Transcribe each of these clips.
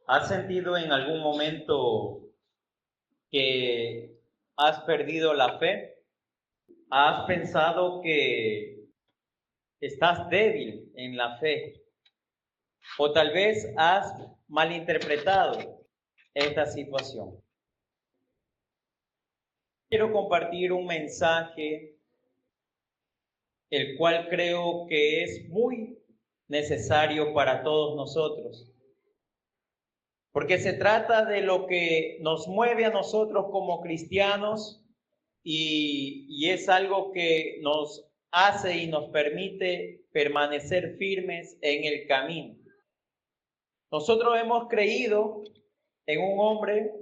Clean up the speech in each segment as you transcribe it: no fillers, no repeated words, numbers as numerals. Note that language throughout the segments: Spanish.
¿Has sentido en algún momento que has perdido la fe? ¿Has pensado que estás débil en la fe? ¿O tal vez has malinterpretado esta situación? Quiero compartir un mensaje el cual creo que es muy necesario para todos nosotros, porque se trata de lo que nos mueve a nosotros como cristianos y es algo que nos hace y nos permite permanecer firmes en el camino. Nosotros hemos creído en un hombre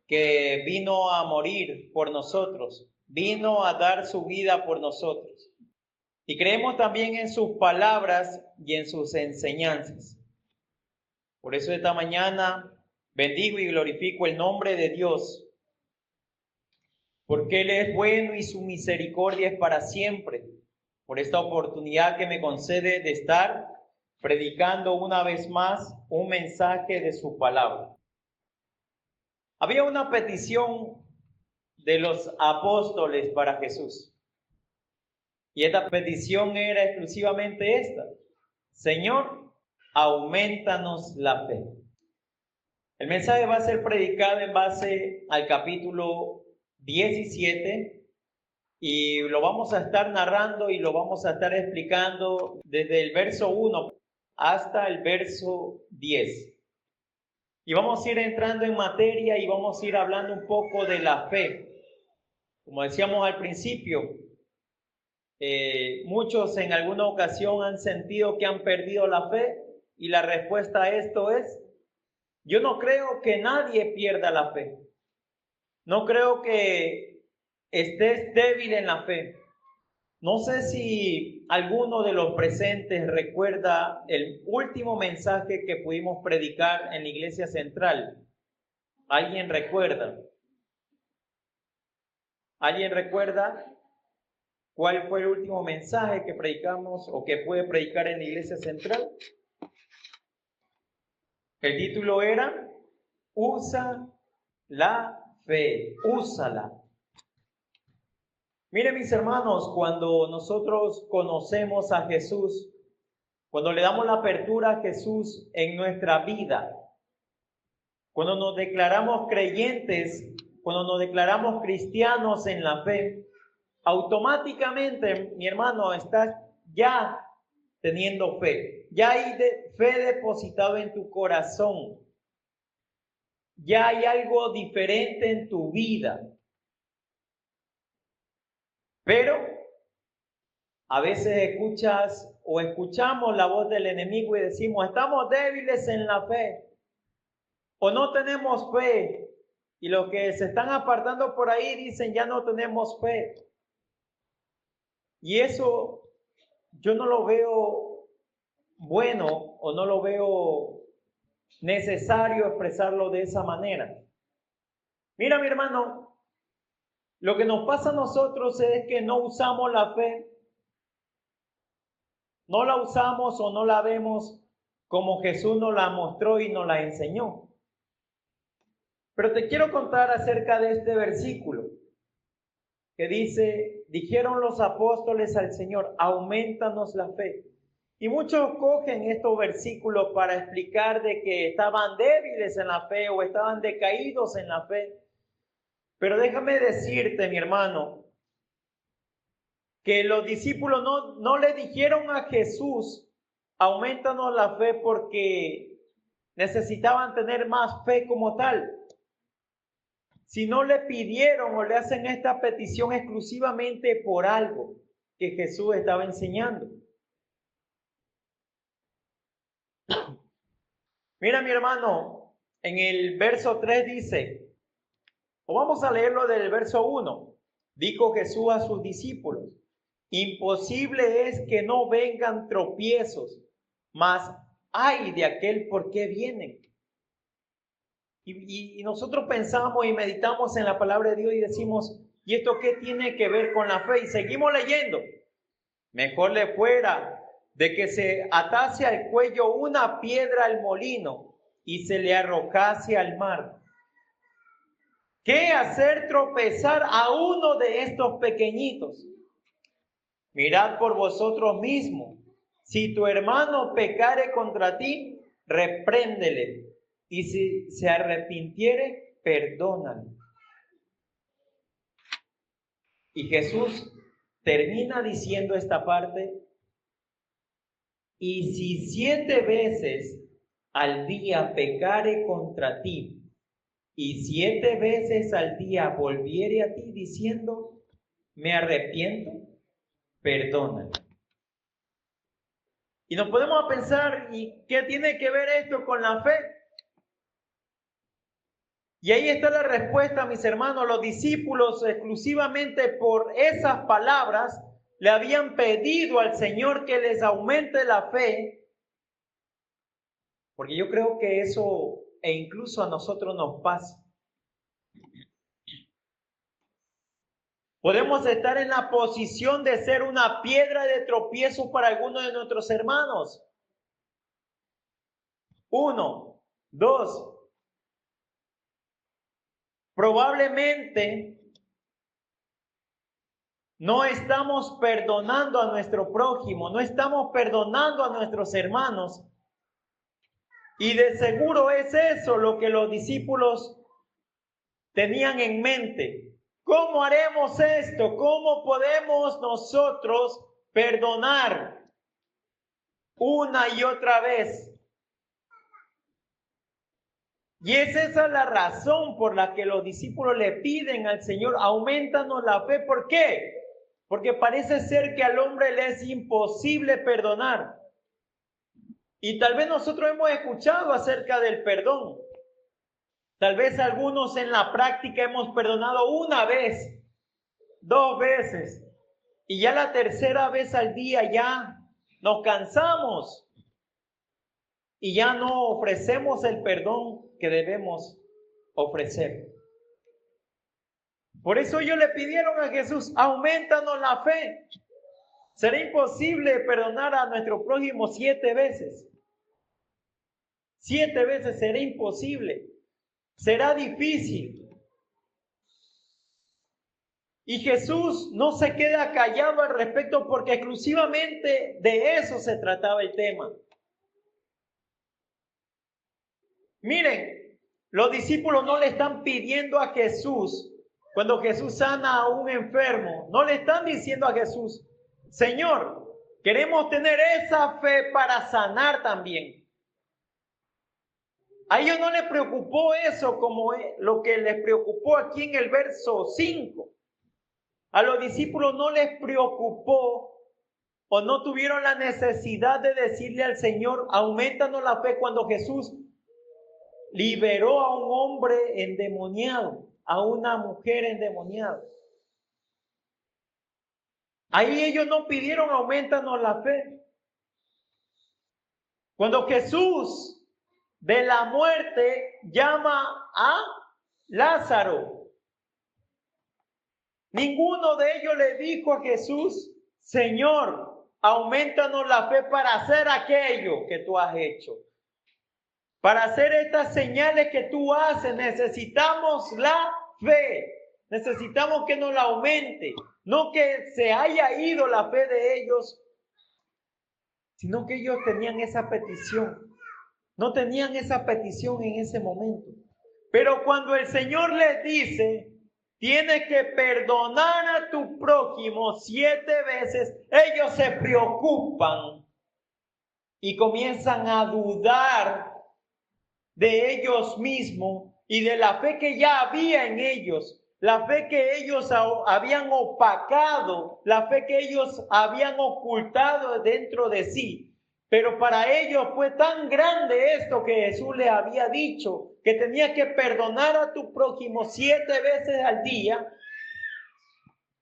que vino a morir por nosotros, vino a dar su vida por nosotros. Y creemos también en sus palabras y en sus enseñanzas. Por eso esta mañana bendigo y glorifico el nombre de Dios, porque Él es bueno y su misericordia es para siempre, por esta oportunidad que me concede de estar predicando una vez más un mensaje de su palabra. Había una petición de los apóstoles para Jesús, y esta petición era exclusivamente esta: Señor, aumentanos la fe. El mensaje va a ser predicado en base al capítulo 17 y lo vamos a estar narrando y lo vamos a estar explicando desde el verso 1 hasta el verso 10. Y vamos a ir entrando en materia y vamos a ir hablando un poco de la fe. Como decíamos al principio, muchos en alguna ocasión han sentido que han perdido la fe, y la respuesta a esto es: yo no creo que nadie pierda la fe. No creo que estés débil en la fe. No sé si alguno de los presentes recuerda el último mensaje que pudimos predicar en la iglesia central. ¿Alguien recuerda? ¿Alguien recuerda cuál fue el último mensaje que predicamos o que pude predicar en la iglesia central? El título era: Usa la fe, úsala. Miren, mis hermanos, cuando nosotros conocemos a Jesús, cuando le damos la apertura a Jesús en nuestra vida, cuando nos declaramos creyentes, cuando nos declaramos cristianos en la fe, automáticamente, mi hermano, estás ya teniendo fe. Ya hay fe depositado en tu corazón. Ya hay algo diferente en tu vida. Pero a veces escuchas o escuchamos la voz del enemigo y decimos: estamos débiles en la fe, o no tenemos fe. Y los que se están apartando por ahí dicen: ya no tenemos fe. Y eso yo no lo veo bueno, o no lo veo necesario expresarlo de esa manera. Mira, mi hermano, lo que nos pasa a nosotros es que no usamos la fe. No la usamos o no la vemos como Jesús nos la mostró y nos la enseñó. Pero te quiero contar acerca de este versículo que dice: dijeron los apóstoles al Señor, aumentanos la fe. Y muchos cogen estos versículos para explicar de que estaban débiles en la fe o estaban decaídos en la fe. Pero déjame decirte, mi hermano, que los discípulos no le dijeron a Jesús: aumentanos la fe, porque necesitaban tener más fe como tal. Si no le pidieron o le hacen esta petición exclusivamente por algo que Jesús estaba enseñando. Mira, mi hermano, en el verso 3 dice, o vamos a leerlo del verso 1. Dijo Jesús a sus discípulos: imposible es que no vengan tropiezos, mas ay de aquel por qué vienen. Y nosotros pensamos y meditamos en la palabra de Dios y decimos: ¿y esto qué tiene que ver con la fe? Y seguimos leyendo. Mejor le fuera de que se atase al cuello una piedra al molino y se le arrojase al mar? ¿Qué hacer tropezar a uno de estos pequeñitos? Mirad por vosotros mismos. Si tu hermano pecare contra ti, repréndele. Y si se arrepintiere, perdónale. Y Jesús termina diciendo esta parte. Y si 7 veces al día pecare contra ti, y 7 veces al día volviere a ti diciendo, me arrepiento, perdónale. Y nos podemos pensar, ¿y qué tiene que ver esto con la fe? Y ahí está la respuesta, mis hermanos. Los discípulos, exclusivamente por esas palabras, le habían pedido al Señor que les aumente la fe, porque yo creo que eso, e incluso a nosotros nos pasa. Podemos estar en la posición de ser una piedra de tropiezo para algunos de nuestros hermanos. 1, 2. Probablemente no estamos perdonando a nuestro prójimo, no estamos perdonando a nuestros hermanos. Y de seguro es eso lo que los discípulos tenían en mente. ¿Cómo haremos esto? ¿Cómo podemos nosotros perdonar una y otra vez? Y es esa la razón por la que los discípulos le piden al Señor, aumentanos la fe. ¿Por qué? Porque parece ser que al hombre le es imposible perdonar. Y tal vez nosotros hemos escuchado acerca del perdón. Tal vez algunos en la práctica hemos perdonado 1 vez, 2 veces, y ya la 3.ª vez al día ya nos cansamos y ya no ofrecemos el perdón que debemos ofrecer. Por eso ellos le pidieron a Jesús, aumentanos la fe. Será imposible perdonar a nuestro prójimo 7 veces. 7 veces será imposible. Será difícil. Y Jesús no se queda callado al respecto porque exclusivamente de eso se trataba el tema. Miren, los discípulos no le están pidiendo a Jesús, cuando Jesús sana a un enfermo, no le están diciendo a Jesús, Señor, queremos tener esa fe para sanar también. A ellos no les preocupó eso como lo que les preocupó aquí en el verso 5. A los discípulos no les preocupó o no tuvieron la necesidad de decirle al Señor, aumentanos la fe, cuando Jesús liberó a un hombre endemoniado, a una mujer endemoniada. Ahí ellos no pidieron aumentanos la fe. Cuando Jesús de la muerte llama a Lázaro, ninguno de ellos le dijo a Jesús, Señor, aumentanos la fe para hacer aquello que tú has hecho. Para hacer estas señales que tú haces, necesitamos la fe. Necesitamos que nos la aumente. No que se haya ido la fe de ellos, sino que ellos tenían esa petición. No tenían esa petición en ese momento. Pero cuando el Señor les dice, tienes que perdonar a tu prójimo 7 veces, ellos se preocupan y comienzan a dudar de ellos mismos y de la fe que ya había en ellos, la fe que ellos habían opacado, la fe que ellos habían ocultado dentro de sí. Pero para ellos fue tan grande esto que Jesús les había dicho, que tenía que perdonar a tu prójimo 7 veces al día,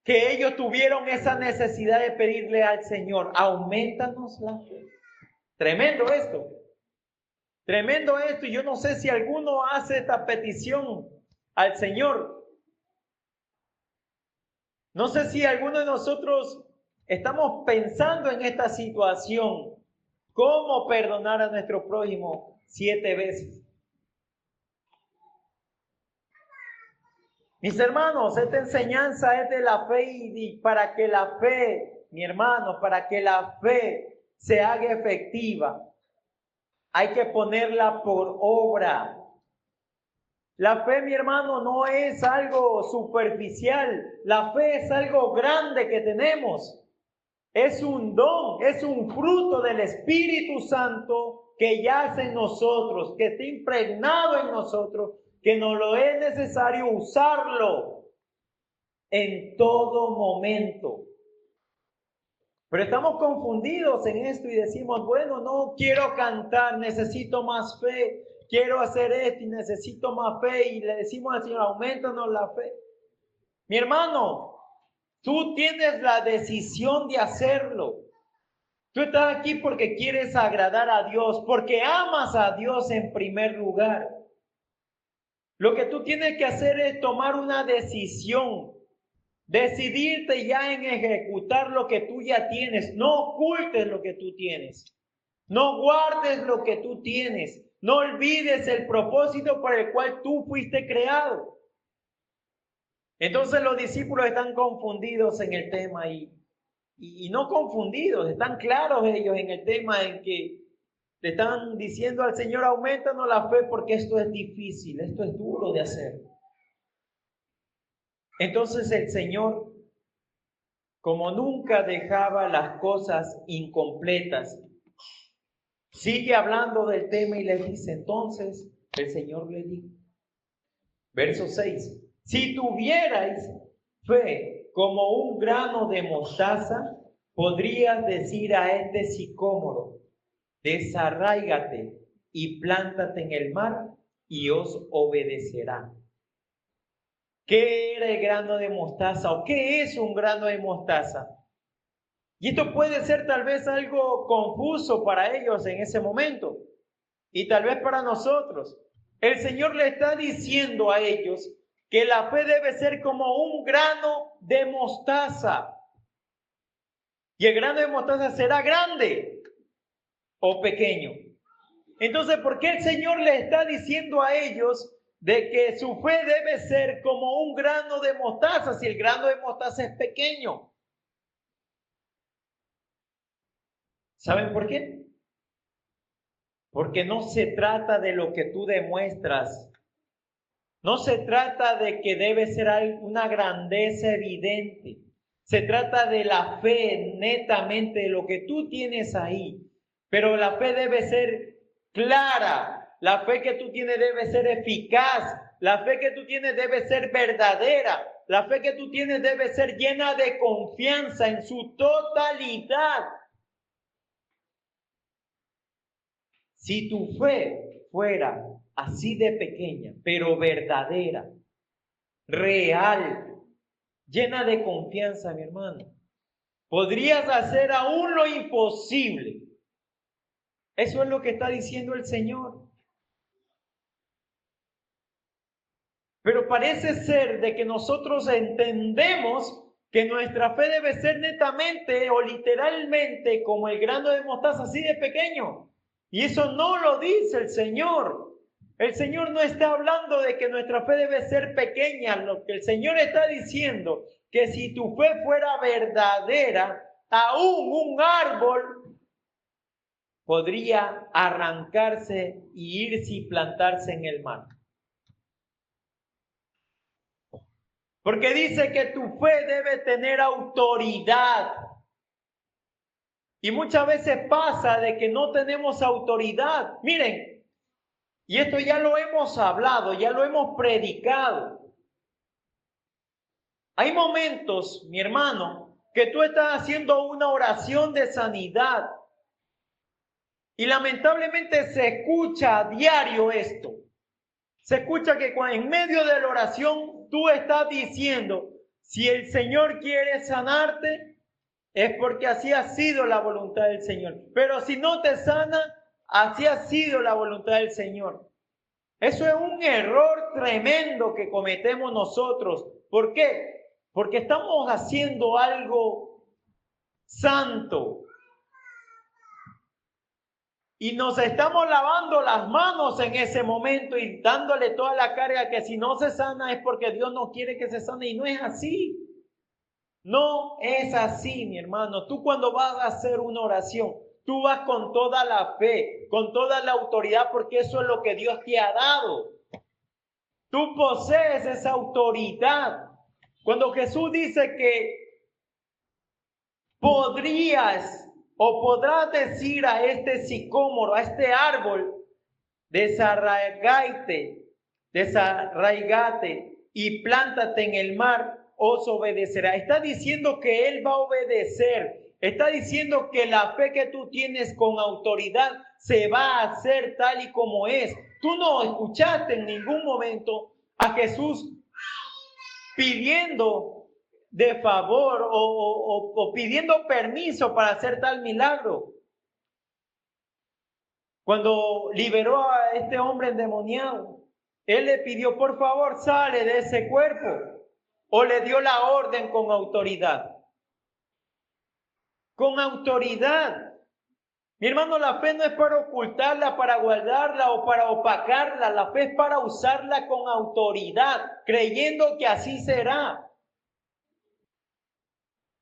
que ellos tuvieron esa necesidad de pedirle al Señor, aumentanos la fe. Tremendo esto. Tremendo esto, y yo no sé si alguno hace esta petición al Señor. No sé si alguno de nosotros estamos pensando en esta situación. ¿Cómo perdonar a nuestro prójimo 7 veces? Mis hermanos, esta enseñanza es de la fe y para que la fe, mi hermano, para que la fe se haga efectiva, hay que ponerla por obra. La fe, mi hermano, no es algo superficial. La fe es algo grande que tenemos. Es un don, es un fruto del Espíritu Santo que yace en nosotros, que está impregnado en nosotros, que nos lo es necesario usarlo en todo momento. Pero estamos confundidos en esto y decimos, bueno, no quiero cantar, necesito más fe. Quiero hacer esto y necesito más fe. Y le decimos al Señor, aumentanos la fe. Mi hermano, tú tienes la decisión de hacerlo. Tú estás aquí porque quieres agradar a Dios, porque amas a Dios en primer lugar. Lo que tú tienes que hacer es tomar una decisión. Decidirte ya en ejecutar lo que tú ya tienes. No ocultes lo que tú tienes. No guardes lo que tú tienes. No olvides el propósito por el cual tú fuiste creado. Entonces los discípulos están confundidos en el tema y no confundidos, están claros ellos en el tema en que le están diciendo al Señor, aumentanos la fe porque esto es difícil, esto es duro de hacer. Entonces el Señor, como nunca dejaba las cosas incompletas, sigue hablando del tema y les dice, entonces el Señor le dijo, verso 6, si tuvierais fe como un grano de mostaza, podrías decir a este sicómoro, desarráigate y plántate en el mar y os obedecerá. ¿Qué era el grano de mostaza o qué es un grano de mostaza? Y esto puede ser tal vez algo confuso para ellos en ese momento y tal vez para nosotros. El Señor le está diciendo a ellos que la fe debe ser como un grano de mostaza. Y el grano de mostaza será grande o pequeño. Entonces, ¿por qué el Señor le está diciendo a ellos de que su fe debe ser como un grano de mostaza si el grano de mostaza es pequeño? ¿Saben por qué? Porque no se trata de lo que tú demuestras. No se trata de que debe ser una grandeza evidente. Se trata de la fe netamente, de lo que tú tienes ahí. Pero la fe debe ser clara. La fe que tú tienes debe ser eficaz. La fe que tú tienes debe ser verdadera. La fe que tú tienes debe ser llena de confianza en su totalidad. Si tu fe fuera así de pequeña, pero verdadera, real, llena de confianza, mi hermano, podrías hacer aún lo imposible. Eso es lo que está diciendo el Señor. Pero parece ser de que nosotros entendemos que nuestra fe debe ser netamente o literalmente como el grano de mostaza, así de pequeño. Y eso no lo dice el Señor. El Señor no está hablando de que nuestra fe debe ser pequeña. Lo que el Señor está diciendo, que si tu fe fuera verdadera, aún un árbol podría arrancarse y irse y plantarse en el mar. Porque dice que tu fe debe tener autoridad. Y muchas veces pasa de que no tenemos autoridad. Miren, y esto ya lo hemos hablado, ya lo hemos predicado. Hay momentos, mi hermano, que tú estás haciendo una oración de sanidad. Y lamentablemente se escucha a diario esto. Se escucha que en medio de la oración tú estás diciendo, si el Señor quiere sanarte, es porque así ha sido la voluntad del Señor. Pero si no te sana, así ha sido la voluntad del Señor. Eso es un error tremendo que cometemos nosotros. ¿Por qué? Porque estamos haciendo algo santo. Y nos estamos lavando las manos en ese momento y dándole toda la carga que si no se sana es porque Dios no quiere que se sane. Y no es así. No es así, mi hermano. Tú cuando vas a hacer una oración, tú vas con toda la fe, con toda la autoridad, porque eso es lo que Dios te ha dado. Tú posees esa autoridad. Cuando Jesús dice que podrías o podrás decir a este sicómoro, a este árbol, desarraigate y plántate en el mar, os obedecerá. Está diciendo que Él va a obedecer. Está diciendo que la fe que tú tienes con autoridad se va a hacer tal y como es. Tú no escuchaste en ningún momento a Jesús pidiendo de favor o pidiendo permiso para hacer tal milagro. Cuando liberó a este hombre endemoniado, Él le pidió, por favor, sale de ese cuerpo. O le dio la orden con autoridad. Con autoridad. Mi hermano, la fe no es para ocultarla, para guardarla o para opacarla. La fe es para usarla con autoridad, creyendo que así será.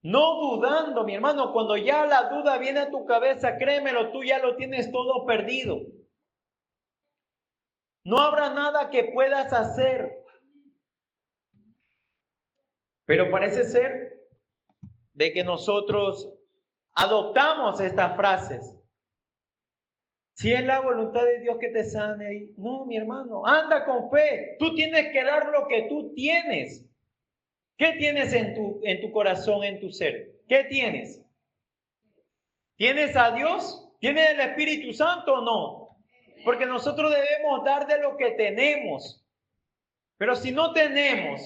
No dudando, mi hermano, cuando ya la duda viene a tu cabeza, créemelo, tú ya lo tienes todo perdido. No habrá nada que puedas hacer. Pero parece ser de que nosotros adoptamos estas frases. Si es la voluntad de Dios que te sane, no, mi hermano, anda con fe. Tú tienes que dar lo que tú tienes. ¿Qué tienes en tu corazón, en tu ser? ¿Qué tienes? ¿Tienes a Dios? ¿Tienes el Espíritu Santo o no? Porque nosotros debemos dar de lo que tenemos. Pero si no tenemos,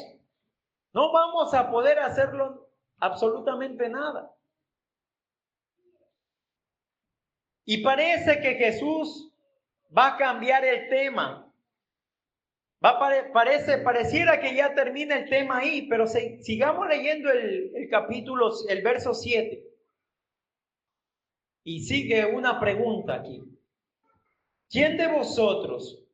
no vamos a poder hacerlo absolutamente nada. Y parece que Jesús va a cambiar el tema. Pareciera que ya termina el tema ahí, pero sigamos leyendo el capítulo, el verso 7. Y sigue una pregunta aquí. ¿Quién de vosotros,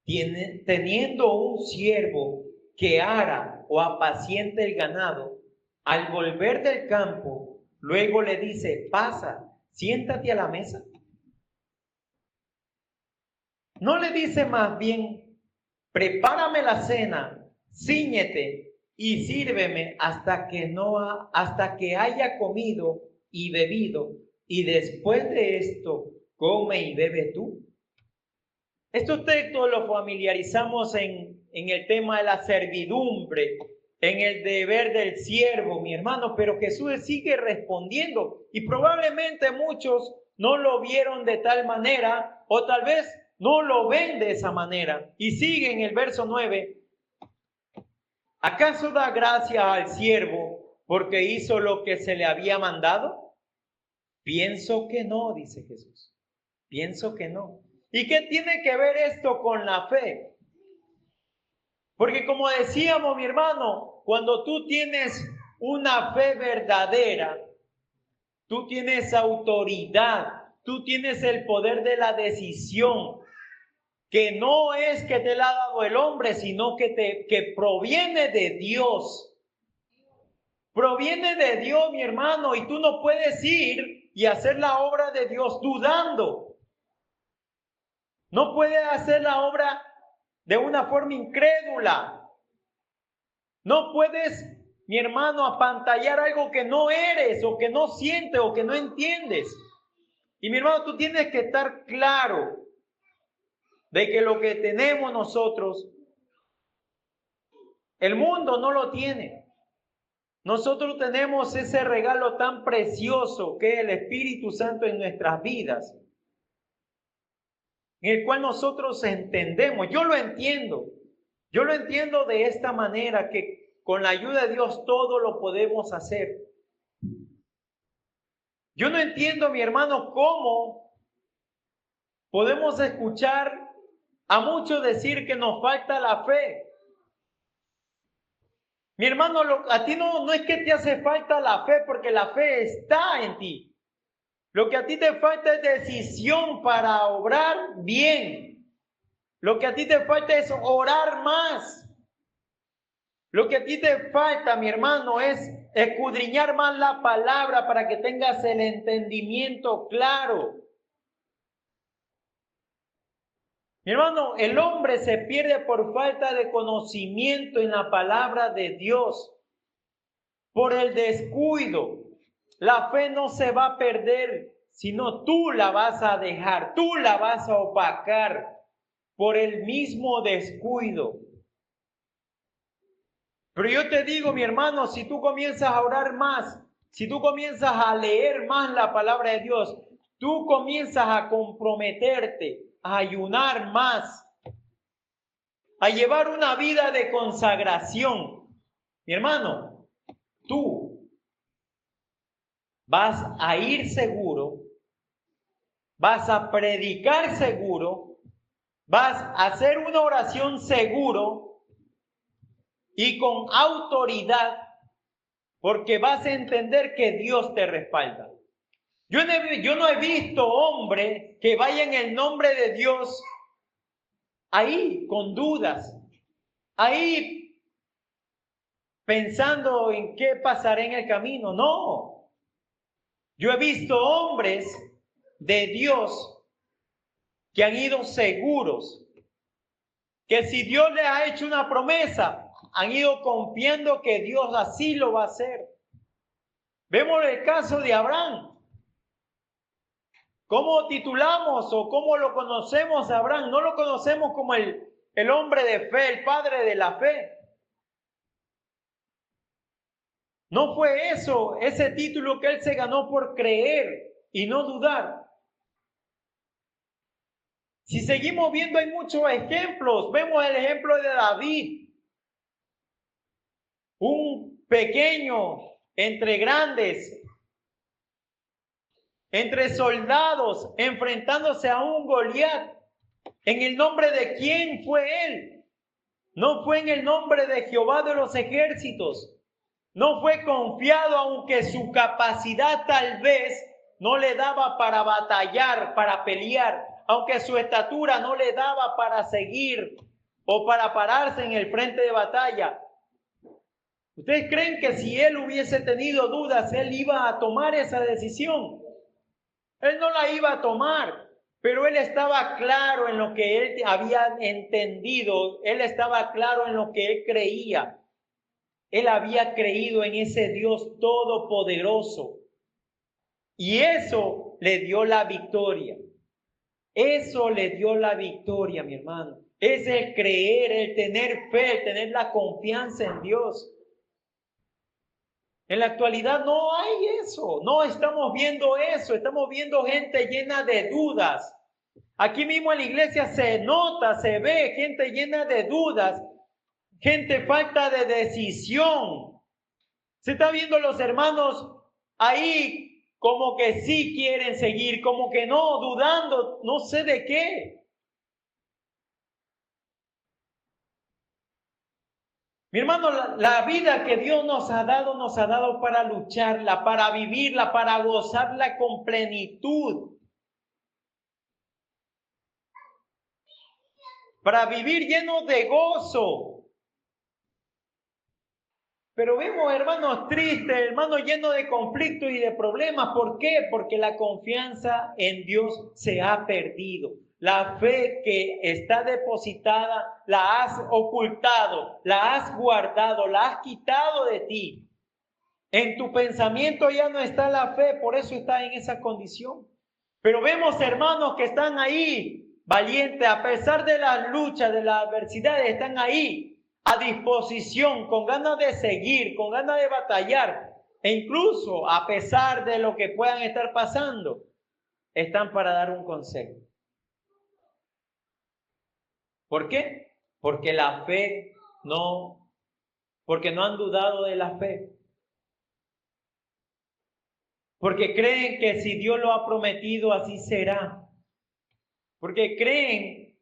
teniendo un siervo que ara o apaciente el ganado, al volver del campo, luego le dice, pasa, siéntate a la mesa? ¿No le dice más bien, prepárame la cena, cíñete y sírveme hasta que haya comido y bebido, y después de esto come y bebe tú? Estos textos los familiarizamos en el tema de la servidumbre, en el deber del siervo, mi hermano, pero Jesús sigue respondiendo y probablemente muchos no lo vieron de tal manera o tal vez no lo ven de esa manera. Y sigue en el verso 9. ¿Acaso da gracia al siervo porque hizo lo que se le había mandado? Pienso que no, dice Jesús. Pienso que no. ¿Y qué tiene que ver esto con la fe? Porque como decíamos, mi hermano, cuando tú tienes una fe verdadera, tú tienes autoridad, tú tienes el poder de la decisión, que no es que te la ha dado el hombre, sino que proviene de Dios. Proviene de Dios, mi hermano, y tú no puedes ir y hacer la obra de Dios dudando. No puedes hacer la obra de una forma incrédula. No puedes, mi hermano, apantallar algo que no eres o que no sientes o que no entiendes. Y mi hermano, tú tienes que estar claro de que lo que tenemos nosotros, el mundo no lo tiene. Nosotros tenemos ese regalo tan precioso que es el Espíritu Santo en nuestras vidas, en el cual nosotros entendemos. Yo lo entiendo de esta manera, que con la ayuda de Dios todo lo podemos hacer. Yo no entiendo, mi hermano, cómo podemos escuchar a muchos decir que nos falta la fe. Mi hermano, a ti no es que te hace falta la fe, porque la fe está en ti. Lo que a ti te falta es decisión para obrar bien. Lo que a ti te falta es orar más. Lo que a ti te falta, mi hermano, es escudriñar más la palabra para que tengas el entendimiento claro. Mi hermano, el hombre se pierde por falta de conocimiento en la palabra de Dios, por el descuido. La fe no se va a perder, sino tú la vas a dejar, tú la vas a opacar por el mismo descuido. Pero yo te digo, mi hermano, si tú comienzas a orar más, si tú comienzas a leer más la palabra de Dios, tú comienzas a comprometerte, a ayunar más, a llevar una vida de consagración. Mi hermano, tú vas a ir seguro, vas a predicar seguro, vas a hacer una oración seguro y con autoridad, porque vas a entender que Dios te respalda. Yo no he visto hombre que vaya en el nombre de Dios ahí con dudas, ahí pensando en qué pasará en el camino. No, yo he visto hombres de Dios que han ido seguros, que si Dios les ha hecho una promesa, han ido confiando que Dios así lo va a hacer. Vemos el caso de Abraham. ¿Cómo titulamos o cómo lo conocemos a Abraham? No lo conocemos como el hombre de fe, el padre de la fe. No fue eso, ese título que él se ganó por creer y no dudar. Si seguimos viendo, hay muchos ejemplos. Vemos el ejemplo de David, un pequeño entre grandes, entre soldados, enfrentándose a un Goliat. ¿En el nombre de quién fue él? No fue en el nombre de Jehová de los ejércitos. No fue confiado, aunque su capacidad tal vez no le daba para batallar, para pelear, aunque su estatura no le daba para seguir o para pararse en el frente de batalla. ¿Ustedes creen que si él hubiese tenido dudas, él iba a tomar esa decisión? Él no la iba a tomar, pero él estaba claro en lo que él había entendido, él estaba claro en lo que él creía. Él había creído en ese Dios todopoderoso. Y eso le dio la victoria. Eso le dio la victoria, mi hermano. Es el creer, el tener fe, el tener la confianza en Dios. En la actualidad no hay eso, no estamos viendo eso, estamos viendo gente llena de dudas. Aquí mismo en la iglesia se nota, se ve gente llena de dudas, gente falta de decisión. Se está viendo los hermanos ahí como que sí quieren seguir, como que no, dudando, no sé de qué. Mi hermano, la vida que Dios nos ha dado para lucharla, para vivirla, para gozarla con plenitud. Para vivir lleno de gozo. Pero vemos hermanos tristes, hermanos llenos de conflictos y de problemas. ¿Por qué? Porque la confianza en Dios se ha perdido. La fe que está depositada la has ocultado, la has guardado, la has quitado de ti. En tu pensamiento ya no está la fe, por eso está en esa condición. Pero vemos hermanos que están ahí, valientes, a pesar de las luchas, de las adversidades, están ahí a disposición, con ganas de seguir, con ganas de batallar. E incluso a pesar de lo que puedan estar pasando, están para dar un consejo. ¿Por qué? Porque porque no han dudado de la fe. Porque creen que si Dios lo ha prometido, así será. Porque creen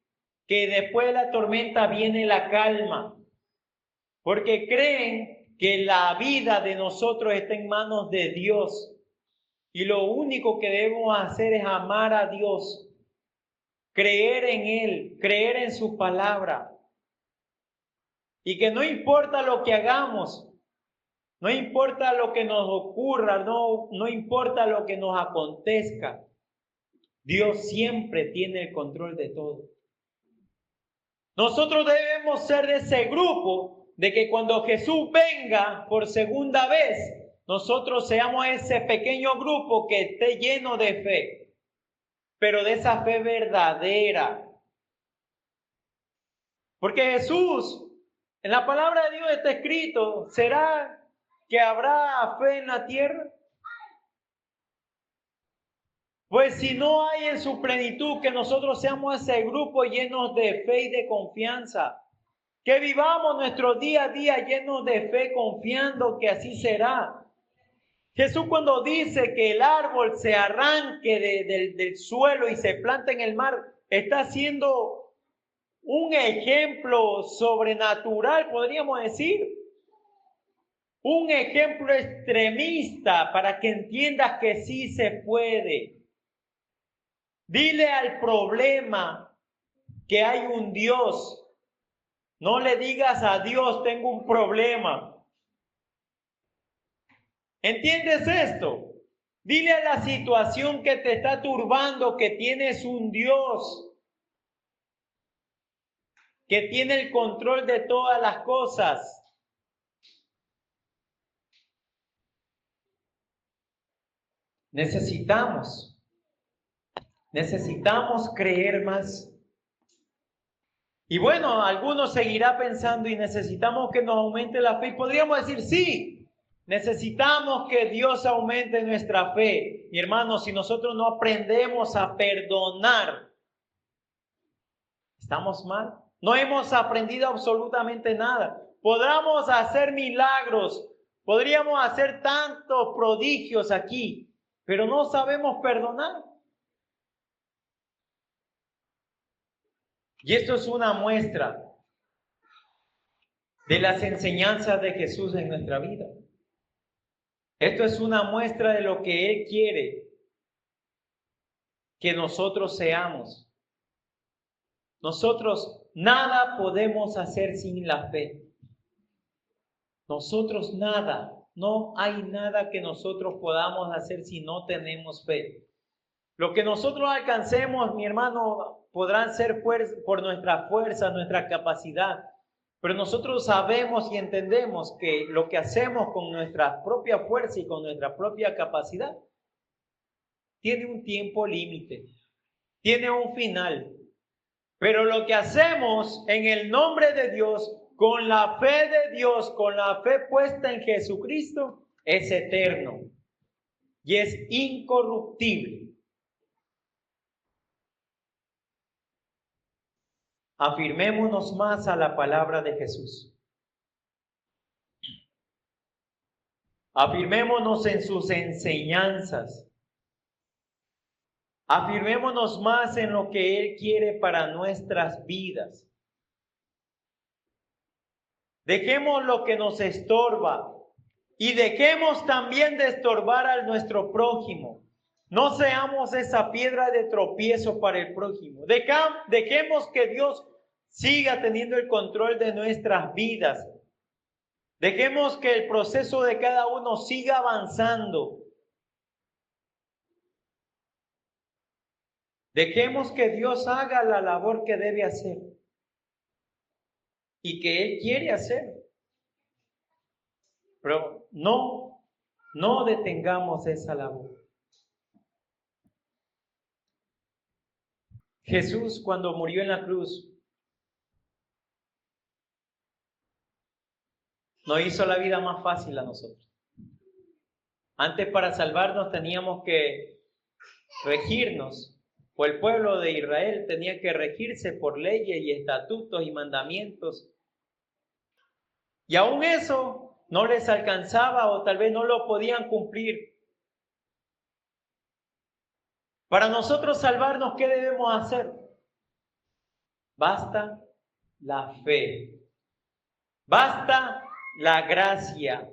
que después de la tormenta viene la calma. Porque creen que la vida de nosotros está en manos de Dios. Y lo único que debemos hacer es amar a Dios, creer en Él, creer en su palabra. Y que no importa lo que hagamos, no importa lo que nos ocurra, no importa lo que nos acontezca, Dios siempre tiene el control de todo. Nosotros debemos ser de ese grupo de que cuando Jesús venga por segunda vez, nosotros seamos ese pequeño grupo que esté lleno de fe, pero de esa fe verdadera. Porque Jesús, en la palabra de Dios está escrito, ¿será que habrá fe en la tierra? Pues si no hay en su plenitud, que nosotros seamos ese grupo llenos de fe y de confianza. Que vivamos nuestro día a día llenos de fe, confiando que así será. Jesús cuando dice que el árbol se arranque del suelo y se plante en el mar, está haciendo un ejemplo sobrenatural, podríamos decir. Un ejemplo extremista para que entiendas que sí se puede. Dile al problema que hay un Dios. No le digas a Dios, tengo un problema. ¿Entiendes esto? Dile a la situación que te está turbando que tienes un Dios que tiene el control de todas las cosas. Necesitamos creer más. Y bueno, algunos seguirá pensando y necesitamos que nos aumente la fe. Y podríamos decir, sí, necesitamos que Dios aumente nuestra fe. Mi hermano, si nosotros no aprendemos a perdonar, estamos mal. No hemos aprendido absolutamente nada. Podríamos hacer milagros, podríamos hacer tantos prodigios aquí, pero no sabemos perdonar. Y esto es una muestra de las enseñanzas de Jesús en nuestra vida. Esto es una muestra de lo que Él quiere que nosotros seamos. Nosotros nada podemos hacer sin la fe. Nosotros nada, no hay nada que nosotros podamos hacer si no tenemos fe. Lo que nosotros alcancemos, mi hermano, podrán ser por nuestra fuerza, nuestra capacidad. Pero nosotros sabemos y entendemos que lo que hacemos con nuestra propia fuerza y con nuestra propia capacidad tiene un tiempo límite, tiene un final. Pero lo que hacemos en el nombre de Dios, con la fe de Dios, con la fe puesta en Jesucristo, es eterno y es incorruptible. Afirmémonos más a la palabra de Jesús. Afirmémonos en sus enseñanzas. Afirmémonos más en lo que Él quiere para nuestras vidas. Dejemos lo que nos estorba y dejemos también de estorbar a nuestro prójimo. No seamos esa piedra de tropiezo para el prójimo. Dejemos que Dios siga teniendo el control de nuestras vidas. Dejemos que el proceso de cada uno siga avanzando. Dejemos que Dios haga la labor que debe hacer y que Él quiere hacer. Pero no detengamos esa labor. Jesús, cuando murió en la cruz, nos hizo la vida más fácil a nosotros. Antes, para salvarnos teníamos que regirnos, o el pueblo de Israel tenía que regirse por leyes y estatutos y mandamientos. Y aún eso no les alcanzaba o tal vez no lo podían cumplir. Para nosotros salvarnos, ¿qué debemos hacer? Basta la fe. Basta la gracia.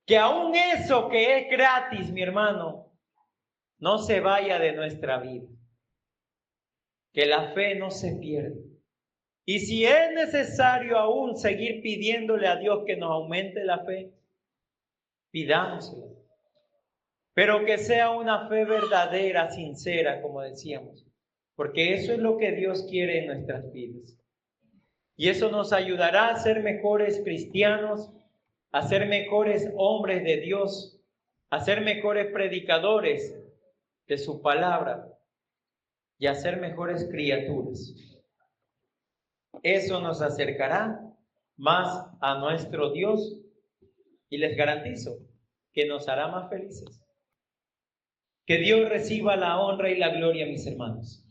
Que aún eso que es gratis, mi hermano, no se vaya de nuestra vida. Que la fe no se pierda. Y si es necesario aún seguir pidiéndole a Dios que nos aumente la fe, pidámoslo. Pero que sea una fe verdadera, sincera, como decíamos. Porque eso es lo que Dios quiere en nuestras vidas. Y eso nos ayudará a ser mejores cristianos, a ser mejores hombres de Dios, a ser mejores predicadores de su palabra y a ser mejores criaturas. Eso nos acercará más a nuestro Dios y les garantizo que nos hará más felices. Que Dios reciba la honra y la gloria, mis hermanos.